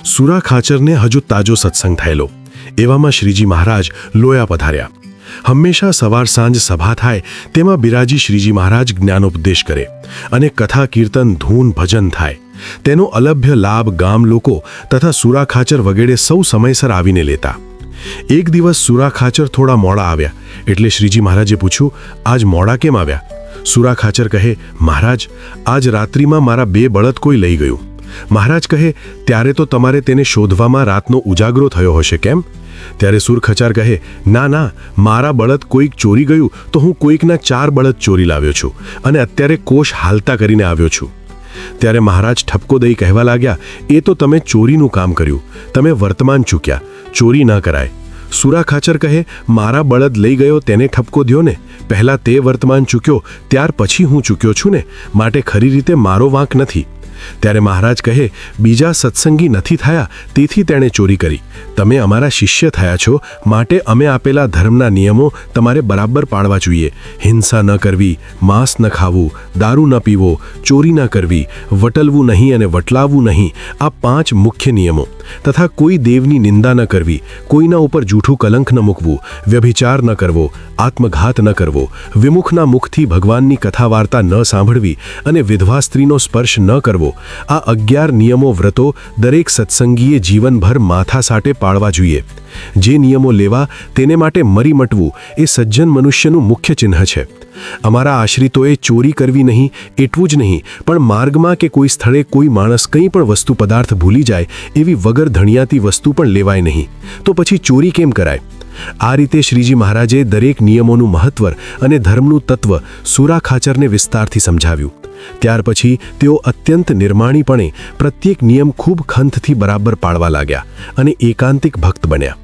સુરા ખાચરને હજુ તાજો સત્સંગ થયેલો. એવામાં શ્રીજી મહારાજ લોયા પધાર્યા. હંમેશા સવાર સાંજ સભા થાય તેમાં બિરાજી શ્રીજી મહારાજ જ્ઞાનોપદેશ કરે અને કથા કીર્તન ધૂન ભજન થાય. તેનો અલભ્ય લાભ ગામ લોકો તથા સુરા ખાચર વગેરે સૌ સમયસર આવીને લેતા. એક દિવસ સુરા ખાચર થોડા મોડા આવ્યા એટલે શ્રીજી મહારાજે પૂછ્યું, આજ મોડા કેમ આવ્યા? સુરા ખાચર કહે, મહારાજ, આજ રાત્રિમાં મારા 2 બળદ કોઈ લઈ ગયું. મહારાજ કહે, ત્યારે તો તમારે તેને શોધવામાં રાતનો ઉજાગરો થયો હશે, કેમ? ત્યારે સુરખચાર કહે, ના ના, મારા બળદ કોઈક ચોરી ગયું તો હું કોઈકના 4 બળદ ચોરી લાવ્યો છું અને અત્યારે કોષ હાલતા કરીને આવ્યો છું. ત્યારે મહારાજ ઠપકો દઈ કહેવા લાગ્યા, એ તો તમે ચોરીનું કામ કર્યું, તમે વર્તમાન ચૂક્યા, ચોરી ન કરાય. સુરા ખાચર કહે, મારા બળદ લઈ ગયો તેને ઠપકો દ્યો ને, પહેલાં તે વર્તમાન ચૂક્યો ત્યાર પછી હું ચૂક્યો છું ને, માટે ખરી રીતે મારો વાંક નથી. ત્યારે મહારાજ કહે, બીજા સત્સંગી નથી થયા તેથી તેણે ચોરી કરી. તમે અમારા શિષ્ય થયા છો માટે અમે આપેલા ધર્મના નિયમો તમારે બરાબર પાળવા જોઈએ. હિંસા ન કરવી, માંસ ન ખાવું, દારૂ ન પીવો, ચોરી ન કરવી, વટલવું નહીં અને વટલાવવું નહીં, આ 5 મુખ્ય નિયમો. તથા કોઈ દેવની નિંદા ન કરવી, કોઈના ઉપર જૂઠું કલંક ન મૂકવું, વ્યભિચાર ન કરવો, આત્મઘાત ન કરવો, વિમુખના મુખથી ભગવાનની કથા વાર્તા ન સાંભળવી અને વિધવા સ્ત્રીનો સ્પર્શ ન કરવો. આ 11 નિયમો વ્રતો દરેક સત્સંગીએ જીવનભર માથા સાટે પાળવા જોઈએ. જે નિયમો લેવા તેને માટે મરી મટવું એ સજ્જન મનુષ્યનું મુખ્ય ચિહ્ન છે. અમારા આશ્રિતોએ ચોરી કરવી નહીં એટલું જ નહીં, પણ માર્ગમાં કે કોઈ સ્થળે કોઈ માણસ કંઈ પણ વસ્તુ પદાર્થ ભૂલી જાય એવી વગર ધણિયાતી વસ્તુ પણ લેવાય નહીં. તો પછી ચોરી કેમ કરાય? આ રીતે શ્રીજી મહારાજે દરેક નિયમોનું મહત્વ અને ધર્મનું તત્વ સુરા ખાચરને વિસ્તારથી સમજાવ્યું. ત્યાર પછી તેઓ અત્યંત નિર્માણીપણે પ્રત્યેક નિયમ ખૂબ ખંતથી બરાબર પાળવા લાગ્યા અને એકાંતિક ભક્ત બન્યા.